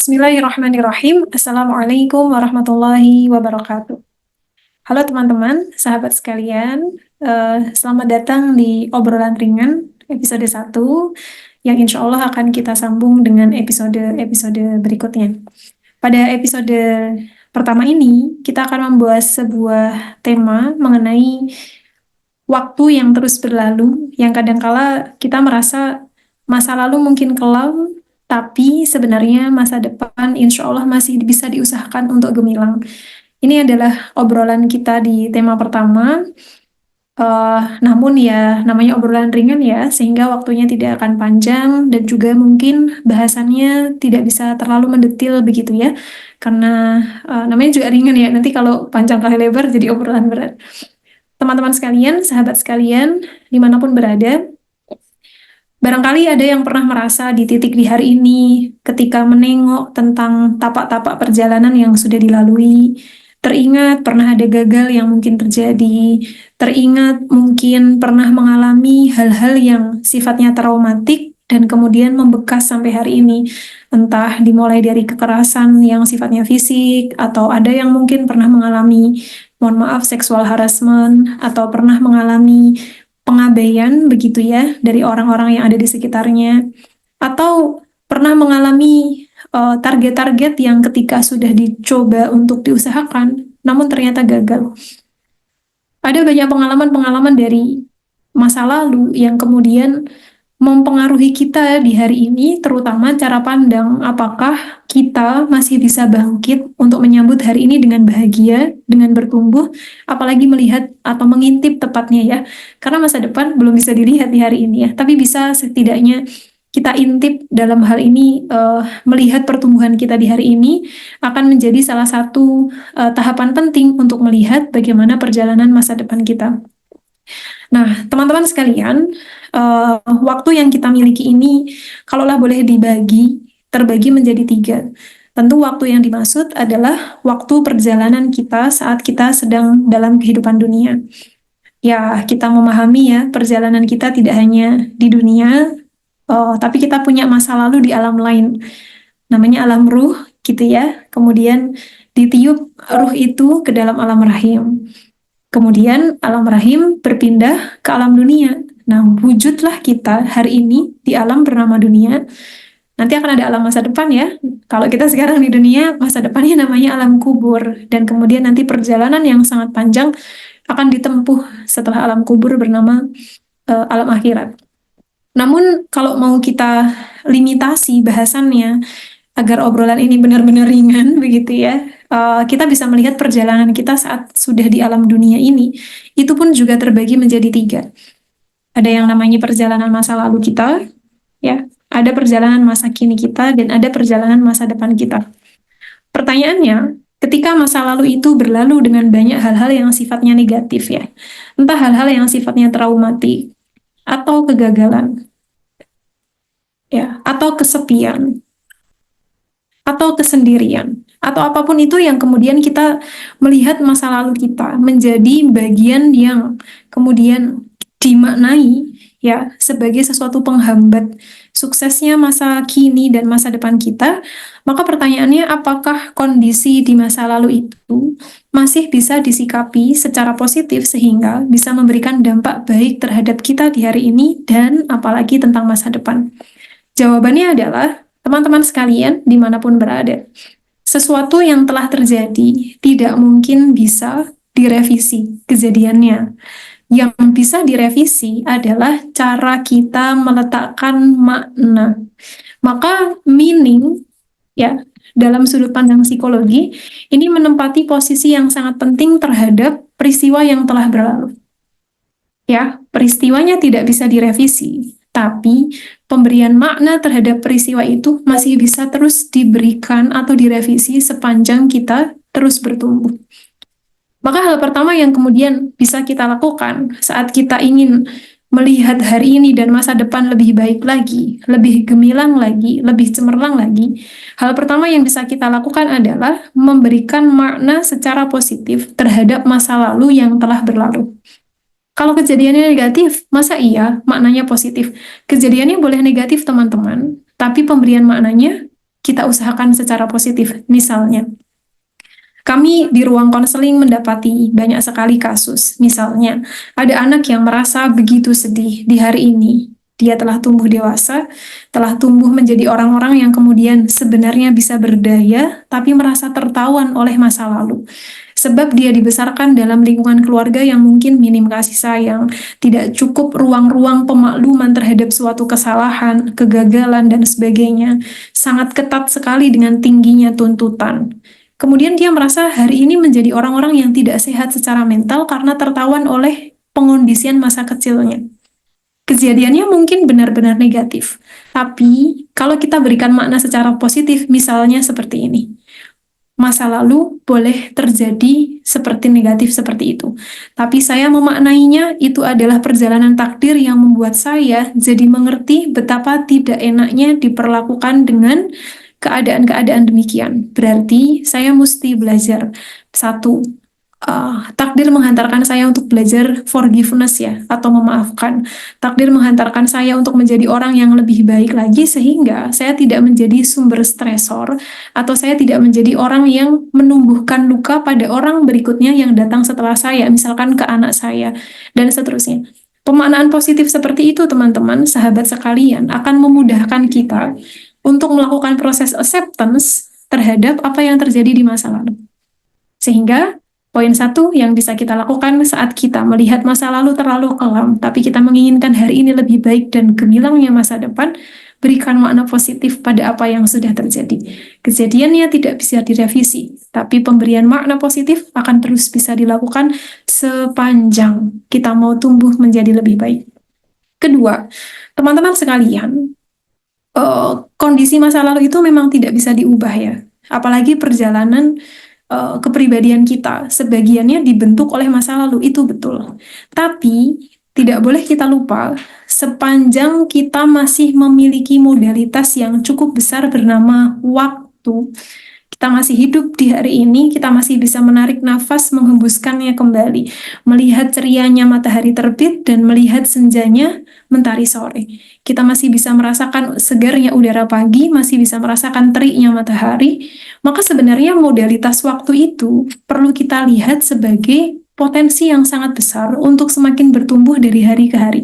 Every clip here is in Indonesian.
Bismillahirrahmanirrahim. Assalamualaikum warahmatullahi wabarakatuh. Halo teman-teman, sahabat sekalian. Selamat datang di obrolan ringan episode 1 yang insya Allah akan kita sambung dengan episode-episode berikutnya. Pada episode pertama ini, kita akan membahas sebuah tema mengenai waktu yang terus berlalu, yang kadangkala kita merasa masa lalu mungkin kelam, tapi sebenarnya masa depan insya Allah masih bisa diusahakan untuk gemilang. Ini adalah obrolan kita di tema pertama. Namun ya, namanya obrolan ringan ya, sehingga waktunya tidak akan panjang dan juga mungkin bahasannya tidak bisa terlalu mendetil begitu ya, karena namanya juga ringan ya, nanti kalau panjang kali lebar jadi obrolan berat. Teman-teman sekalian, sahabat sekalian, dimanapun berada, barangkali ada yang pernah merasa di titik di hari ini ketika menengok tentang tapak-tapak perjalanan yang sudah dilalui, teringat pernah ada gagal yang mungkin terjadi, teringat mungkin pernah mengalami hal-hal yang sifatnya traumatik dan kemudian membekas sampai hari ini. Entah dimulai dari kekerasan yang sifatnya fisik, atau ada yang mungkin pernah mengalami, mohon maaf, seksual harassment, atau pernah mengalami pengabaian begitu ya dari orang-orang yang ada di sekitarnya, atau pernah mengalami target-target yang ketika sudah dicoba untuk diusahakan namun ternyata gagal. Ada banyak pengalaman-pengalaman dari masa lalu yang kemudian mempengaruhi kita di hari ini, terutama cara pandang apakah kita masih bisa bangkit untuk menyambut hari ini dengan bahagia, dengan bertumbuh, apalagi melihat atau mengintip tepatnya ya, karena masa depan belum bisa dilihat di hari ini ya, tapi bisa setidaknya kita intip dalam hal ini, melihat pertumbuhan kita di hari ini akan menjadi salah satu tahapan penting untuk melihat bagaimana perjalanan masa depan kita. Nah, teman-teman sekalian, waktu yang kita miliki ini, kalaulah boleh terbagi menjadi 3. Tentu waktu yang dimaksud adalah waktu perjalanan kita saat kita sedang dalam kehidupan dunia. Ya, kita memahami ya, perjalanan kita tidak hanya di dunia, tapi kita punya masa lalu di alam lain. Namanya alam ruh, gitu ya. Kemudian ditiup ruh itu ke dalam alam rahim. Kemudian alam rahim berpindah ke alam dunia. Nah, wujudlah kita hari ini di alam bernama dunia. Nanti akan ada alam masa depan ya. Kalau kita sekarang di dunia, masa depannya namanya alam kubur. Dan kemudian nanti perjalanan yang sangat panjang akan ditempuh setelah alam kubur bernama alam akhirat. Namun kalau mau kita limitasi bahasannya agar obrolan ini benar-benar ringan begitu ya, kita bisa melihat perjalanan kita saat sudah di alam dunia ini, itu pun juga terbagi menjadi 3. Ada yang namanya perjalanan masa lalu kita, ya, ada perjalanan masa kini kita, dan ada perjalanan masa depan kita. Pertanyaannya, ketika masa lalu itu berlalu dengan banyak hal-hal yang sifatnya negatif ya, entah hal-hal yang sifatnya traumatik, atau kegagalan, ya, atau kesepian, atau kesendirian, atau apapun itu yang kemudian kita melihat masa lalu kita menjadi bagian yang kemudian dimaknai ya sebagai sesuatu penghambat suksesnya masa kini dan masa depan kita, maka pertanyaannya apakah kondisi di masa lalu itu masih bisa disikapi secara positif sehingga bisa memberikan dampak baik terhadap kita di hari ini dan apalagi tentang masa depan. Jawabannya adalah teman-teman sekalian dimanapun berada, sesuatu yang telah terjadi tidak mungkin bisa direvisi kejadiannya. Yang bisa direvisi adalah cara kita meletakkan makna. Maka meaning, ya, dalam sudut pandang psikologi, ini menempati posisi yang sangat penting terhadap peristiwa yang telah berlalu. Ya, peristiwanya tidak bisa direvisi, tapi pemberian makna terhadap peristiwa itu masih bisa terus diberikan atau direvisi sepanjang kita terus bertumbuh. Maka hal pertama yang kemudian bisa kita lakukan saat kita ingin melihat hari ini dan masa depan lebih baik lagi, lebih gemilang lagi, lebih cemerlang lagi, hal pertama yang bisa kita lakukan adalah memberikan makna secara positif terhadap masa lalu yang telah berlalu. Kalau kejadiannya negatif, masa iya maknanya positif? Kejadiannya boleh negatif, teman-teman, tapi pemberian maknanya kita usahakan secara positif. Misalnya, kami di ruang konseling mendapati banyak sekali kasus. Misalnya, ada anak yang merasa begitu sedih di hari ini. Dia telah tumbuh dewasa, telah tumbuh menjadi orang-orang yang kemudian sebenarnya bisa berdaya, tapi merasa tertawan oleh masa lalu. Sebab dia dibesarkan dalam lingkungan keluarga yang mungkin minim kasih sayang, tidak cukup ruang-ruang pemakluman terhadap suatu kesalahan, kegagalan, dan sebagainya. Sangat ketat sekali dengan tingginya tuntutan. Kemudian dia merasa hari ini menjadi orang-orang yang tidak sehat secara mental karena tertawan oleh pengondisian masa kecilnya. Kejadiannya mungkin benar-benar negatif, tapi kalau kita berikan makna secara positif, misalnya seperti ini. Masa lalu boleh terjadi seperti negatif seperti itu. Tapi saya memaknainya itu adalah perjalanan takdir yang membuat saya jadi mengerti betapa tidak enaknya diperlakukan dengan keadaan-keadaan demikian. Berarti saya mesti belajar. Satu, takdir menghantarkan saya untuk belajar forgiveness ya, atau memaafkan. Takdir menghantarkan saya untuk menjadi orang yang lebih baik lagi sehingga saya tidak menjadi sumber stresor atau saya tidak menjadi orang yang menumbuhkan luka pada orang berikutnya yang datang setelah saya, misalkan ke anak saya, dan seterusnya. Pemaknaan positif seperti itu, teman-teman, sahabat sekalian, akan memudahkan kita untuk melakukan proses acceptance terhadap apa yang terjadi di masa lalu. Sehingga poin satu yang bisa kita lakukan saat kita melihat masa lalu terlalu kelam, tapi kita menginginkan hari ini lebih baik dan gemilangnya masa depan, berikan makna positif pada apa yang sudah terjadi. Kejadiannya tidak bisa direvisi, tapi pemberian makna positif akan terus bisa dilakukan sepanjang kita mau tumbuh menjadi lebih baik. Kedua, teman-teman sekalian, kondisi masa lalu itu memang tidak bisa diubah ya. Apalagi perjalanan kepribadian kita sebagiannya dibentuk oleh masa lalu, itu betul. Tapi tidak boleh kita lupa sepanjang kita masih memiliki modalitas yang cukup besar bernama waktu. Kita masih hidup di hari ini, kita masih bisa menarik nafas, menghembuskannya kembali, melihat cerianya matahari terbit dan melihat senjanya mentari sore. Kita masih bisa merasakan segarnya udara pagi, masih bisa merasakan teriknya matahari. Maka sebenarnya modalitas waktu itu perlu kita lihat sebagai potensi yang sangat besar untuk semakin bertumbuh dari hari ke hari.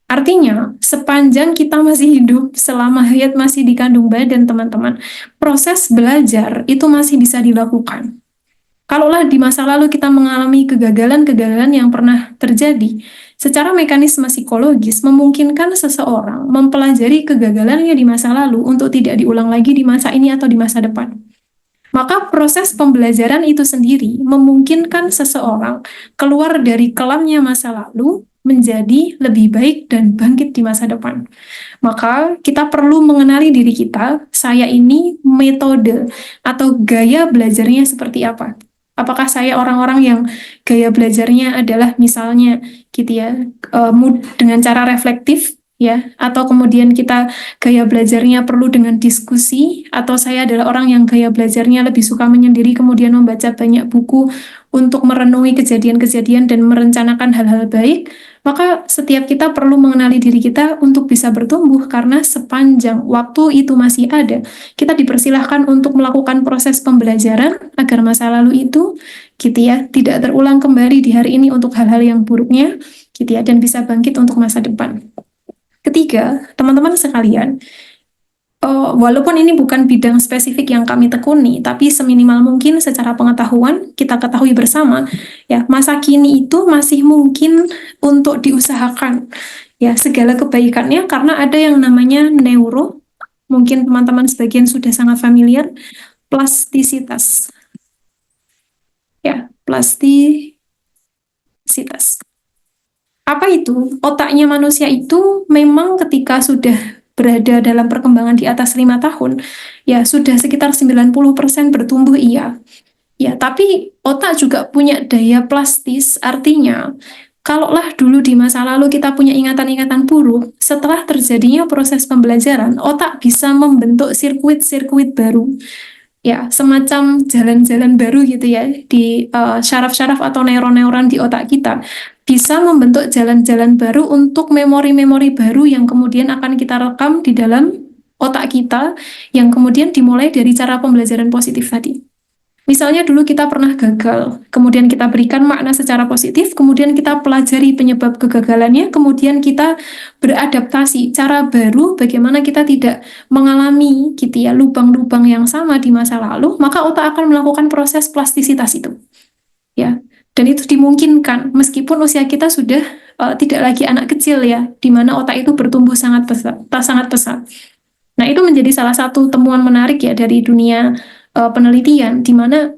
Artinya, sepanjang kita masih hidup, selama hayat masih dikandung badan, teman-teman, proses belajar itu masih bisa dilakukan. Kalaulah di masa lalu kita mengalami kegagalan-kegagalan yang pernah terjadi, secara mekanisme psikologis memungkinkan seseorang mempelajari kegagalannya di masa lalu untuk tidak diulang lagi di masa ini atau di masa depan. Maka proses pembelajaran itu sendiri memungkinkan seseorang keluar dari kelamnya masa lalu menjadi lebih baik dan bangkit di masa depan. Maka kita perlu mengenali diri kita, saya ini metode atau gaya belajarnya seperti apa. Apakah saya orang-orang yang gaya belajarnya adalah misalnya gitu ya, dengan cara reflektif ya, atau kemudian kita gaya belajarnya perlu dengan diskusi, atau saya adalah orang yang gaya belajarnya lebih suka menyendiri kemudian membaca banyak buku untuk merenungi kejadian-kejadian dan merencanakan hal-hal baik. Maka setiap kita perlu mengenali diri kita untuk bisa bertumbuh, karena sepanjang waktu itu masih ada, kita dipersilahkan untuk melakukan proses pembelajaran agar masa lalu itu gitu ya, tidak terulang kembali di hari ini untuk hal-hal yang buruknya gitu ya, dan bisa bangkit untuk masa depan. Ketiga, teman-teman sekalian, walaupun ini bukan bidang spesifik yang kami tekuni, tapi seminimal mungkin secara pengetahuan kita ketahui bersama, ya masa kini itu masih mungkin untuk diusahakan, ya segala kebaikannya, karena ada yang namanya neuro, mungkin teman-teman sebagian sudah sangat familiar, plastisitas, ya plastisitas. Apa itu? Otaknya manusia itu memang ketika sudah berada dalam perkembangan di atas 5 tahun, ya sudah sekitar 90% bertumbuh, iya. Ya, tapi otak juga punya daya plastis, artinya kalaulah dulu di masa lalu kita punya ingatan-ingatan buruk, setelah terjadinya proses pembelajaran, otak bisa membentuk sirkuit-sirkuit baru. Ya, semacam jalan-jalan baru gitu ya, di syaraf-syaraf atau neuron-neuron di otak kita bisa membentuk jalan-jalan baru untuk memori-memori baru yang kemudian akan kita rekam di dalam otak kita yang kemudian dimulai dari cara pembelajaran positif tadi. Misalnya dulu kita pernah gagal, kemudian kita berikan makna secara positif, kemudian kita pelajari penyebab kegagalannya, kemudian kita beradaptasi cara baru bagaimana kita tidak mengalami gitu ya lubang-lubang yang sama di masa lalu, maka otak akan melakukan proses plastisitas itu. Ya. Dan itu dimungkinkan meskipun usia kita sudah tidak lagi anak kecil ya, di mana otak itu bertumbuh sangat pesat, sangat pesat. Nah, itu menjadi salah satu temuan menarik ya dari dunia penelitian, di mana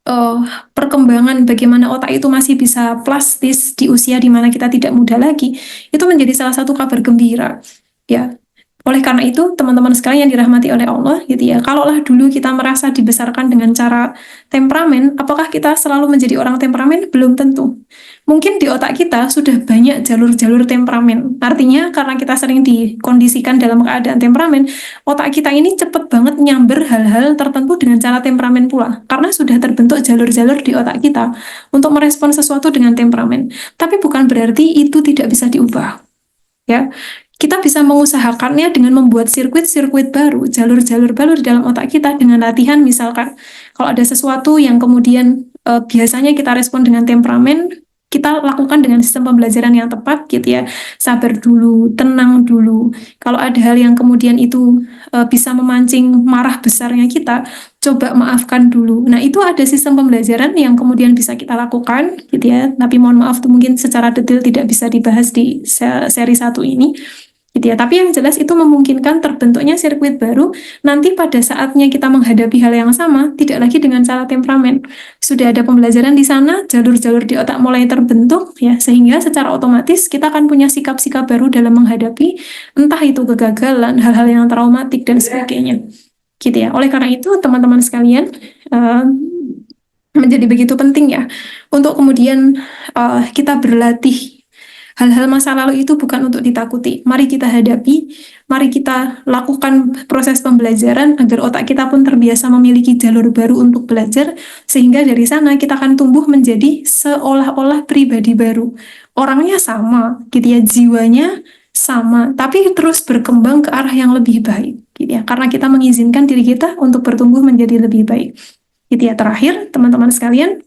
uh, perkembangan bagaimana otak itu masih bisa plastis di usia di mana kita tidak muda lagi, itu menjadi salah satu kabar gembira. Ya, oleh karena itu, teman-teman sekalian yang dirahmati oleh Allah, gitu ya, kalaulah dulu kita merasa dibesarkan dengan cara temperamen, apakah kita selalu menjadi orang temperamen? Belum tentu. Mungkin di otak kita sudah banyak jalur-jalur temperamen. Artinya, karena kita sering dikondisikan dalam keadaan temperamen, otak kita ini cepat banget nyamber hal-hal tertentu dengan cara temperamen pula. Karena sudah terbentuk jalur-jalur di otak kita untuk merespon sesuatu dengan temperamen. Tapi bukan berarti itu tidak bisa diubah. Ya, kita bisa mengusahakannya dengan membuat sirkuit-sirkuit baru, jalur-jalur baru di dalam otak kita dengan latihan. Misalkan kalau ada sesuatu yang kemudian biasanya kita respon dengan temperamen, kita lakukan dengan sistem pembelajaran yang tepat gitu ya. Sabar dulu, tenang dulu. Kalau ada hal yang kemudian itu bisa memancing marah besarnya kita, coba maafkan dulu. Nah, itu ada sistem pembelajaran yang kemudian bisa kita lakukan gitu ya. Tapi mohon maaf tuh mungkin secara detail tidak bisa dibahas di seri 1 ini gitu ya. Tapi yang jelas itu memungkinkan terbentuknya sirkuit baru nanti pada saatnya kita menghadapi hal yang sama, tidak lagi dengan cara temperamen. Sudah ada pembelajaran di sana, jalur-jalur di otak mulai terbentuk ya, sehingga secara otomatis kita akan punya sikap-sikap baru dalam menghadapi entah itu kegagalan, hal-hal yang traumatik dan sebagainya. Gitu ya. Oleh karena itu, teman-teman sekalian, menjadi begitu penting ya untuk kemudian kita berlatih. Hal-hal masa lalu itu bukan untuk ditakuti. Mari kita hadapi, mari kita lakukan proses pembelajaran agar otak kita pun terbiasa memiliki jalur baru untuk belajar, sehingga dari sana kita akan tumbuh menjadi seolah-olah pribadi baru. Orangnya sama, gitu ya, jiwanya sama, tapi terus berkembang ke arah yang lebih baik, gitu ya. Karena kita mengizinkan diri kita untuk bertumbuh menjadi lebih baik. Gitu ya. Terakhir, teman-teman sekalian,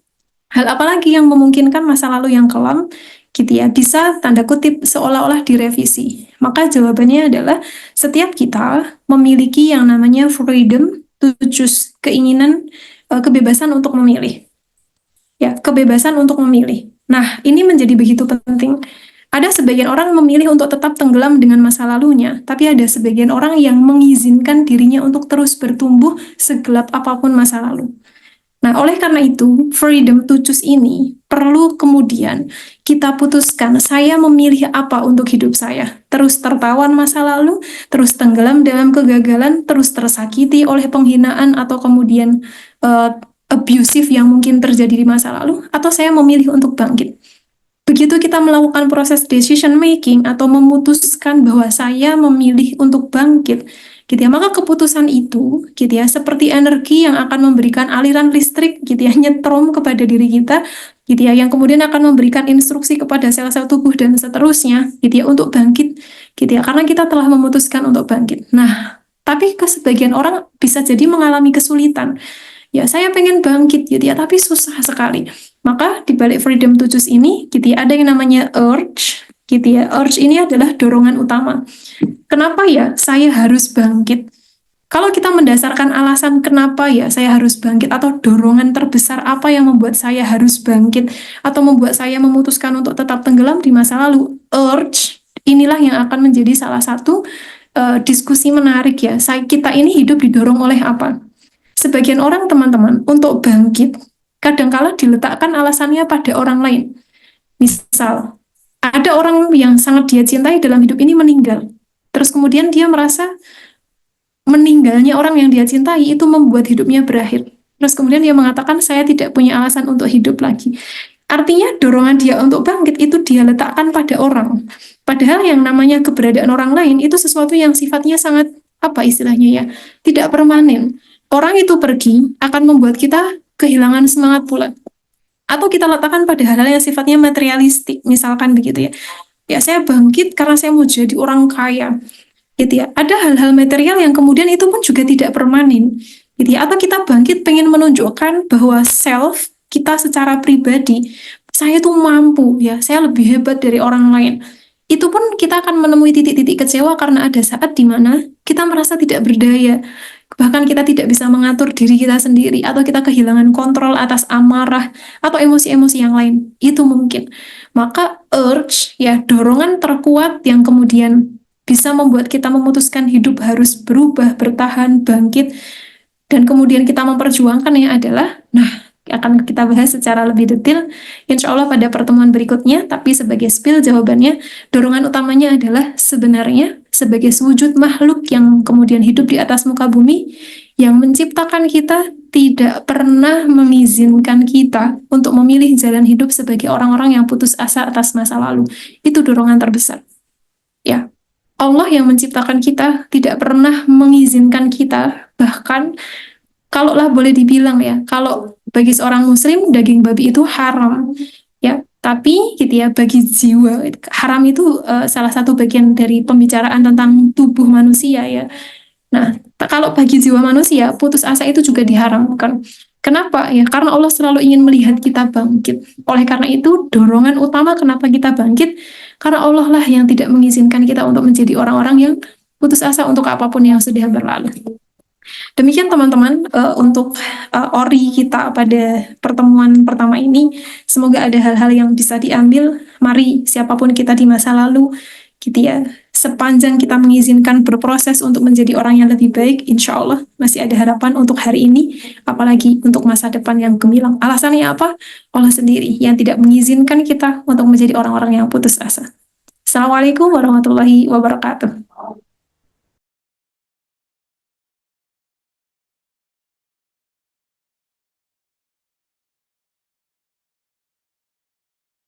hal apa lagi yang memungkinkan masa lalu yang kelam gitu ya bisa tanda kutip seolah-olah direvisi? Maka jawabannya adalah setiap kita memiliki yang namanya freedom to choose, keinginan kebebasan untuk memilih. Ya, kebebasan untuk memilih. Nah, ini menjadi begitu penting. Ada sebagian orang memilih untuk tetap tenggelam dengan masa lalunya, tapi ada sebagian orang yang mengizinkan dirinya untuk terus bertumbuh segelap apapun masa lalu. Nah, oleh karena itu, freedom to choose ini perlu kemudian kita putuskan, saya memilih apa untuk hidup saya. Terus tertawan masa lalu, terus tenggelam dalam kegagalan, terus tersakiti oleh penghinaan atau kemudian abusive yang mungkin terjadi di masa lalu, atau saya memilih untuk bangkit. Begitu kita melakukan proses decision making atau memutuskan bahwa saya memilih untuk bangkit, gitu ya, maka keputusan itu gitu ya seperti energi yang akan memberikan aliran listrik gitu ya, nyetrum kepada diri kita gitu ya, yang kemudian akan memberikan instruksi kepada sel-sel tubuh dan seterusnya gitu ya untuk bangkit gitu ya, karena kita telah memutuskan untuk bangkit. Nah, tapi ke sebagian orang bisa jadi mengalami kesulitan. Ya, saya pengen bangkit gitu ya, tapi susah sekali. Maka di balik freedom to choose ini gitu ya, ada yang namanya urge gitu ya. Urge ini adalah dorongan utama. Kenapa ya saya harus bangkit? Kalau kita mendasarkan alasan kenapa ya saya harus bangkit atau dorongan terbesar apa yang membuat saya harus bangkit atau membuat saya memutuskan untuk tetap tenggelam di masa lalu, urge inilah yang akan menjadi salah satu diskusi menarik ya. Kita ini hidup didorong oleh apa? Sebagian orang, teman-teman, untuk bangkit kadangkala diletakkan alasannya pada orang lain. Misal, ada orang yang sangat dia cintai dalam hidup ini meninggal. Terus kemudian dia merasa meninggalnya orang yang dia cintai itu membuat hidupnya berakhir. Terus kemudian dia mengatakan, saya tidak punya alasan untuk hidup lagi. Artinya dorongan dia untuk bangkit itu dia letakkan pada orang. Padahal yang namanya keberadaan orang lain itu sesuatu yang sifatnya sangat, apa istilahnya ya, tidak permanen. Orang itu pergi akan membuat kita kehilangan semangat pula. Atau kita letakkan pada hal-hal yang sifatnya materialistik, misalkan begitu ya. Ya, saya bangkit karena saya mau jadi orang kaya. gitu ya. Ada hal-hal material yang kemudian itu pun juga tidak permanen, gitu ya. Atau kita bangkit pengen menunjukkan bahwa self kita secara pribadi, saya tuh mampu ya, saya lebih hebat dari orang lain. Itu pun kita akan menemui titik-titik kecewa karena ada saat di mana kita merasa tidak berdaya. Bahkan kita tidak bisa mengatur diri kita sendiri, atau kita kehilangan kontrol atas amarah atau emosi-emosi yang lain. Itu mungkin. Maka urge, ya dorongan terkuat yang kemudian bisa membuat kita memutuskan hidup harus berubah, bertahan, bangkit, dan kemudian kita memperjuangkannya adalah, nah, akan kita bahas secara lebih detail insya Allah pada pertemuan berikutnya. Tapi sebagai spill jawabannya, dorongan utamanya adalah sebenarnya sebagai sewujud makhluk yang kemudian hidup di atas muka bumi, yang menciptakan kita tidak pernah mengizinkan kita untuk memilih jalan hidup sebagai orang-orang yang putus asa atas masa lalu. Itu dorongan terbesar, ya. Allah yang menciptakan kita tidak pernah mengizinkan kita, bahkan kalaulah boleh dibilang ya, kalau bagi seorang muslim daging babi itu haram, ya. Tapi gitu ya, bagi jiwa haram itu salah satu bagian dari pembicaraan tentang tubuh manusia ya. Nah, kalau bagi jiwa manusia, putus asa itu juga diharamkan. Kenapa? Ya, karena Allah selalu ingin melihat kita bangkit. Oleh karena itu, dorongan utama kenapa kita bangkit, karena Allah lah yang tidak mengizinkan kita untuk menjadi orang-orang yang putus asa untuk apapun yang sudah berlalu. Demikian teman-teman, untuk ori kita pada pertemuan pertama ini. Semoga ada hal-hal yang bisa diambil. Mari siapapun kita di masa lalu, gitu ya, sepanjang kita mengizinkan berproses untuk menjadi orang yang lebih baik, insya Allah masih ada harapan untuk hari ini, apalagi untuk masa depan yang gemilang. Alasannya apa? Allah sendiri yang tidak mengizinkan kita untuk menjadi orang-orang yang putus asa. Assalamualaikum warahmatullahi wabarakatuh.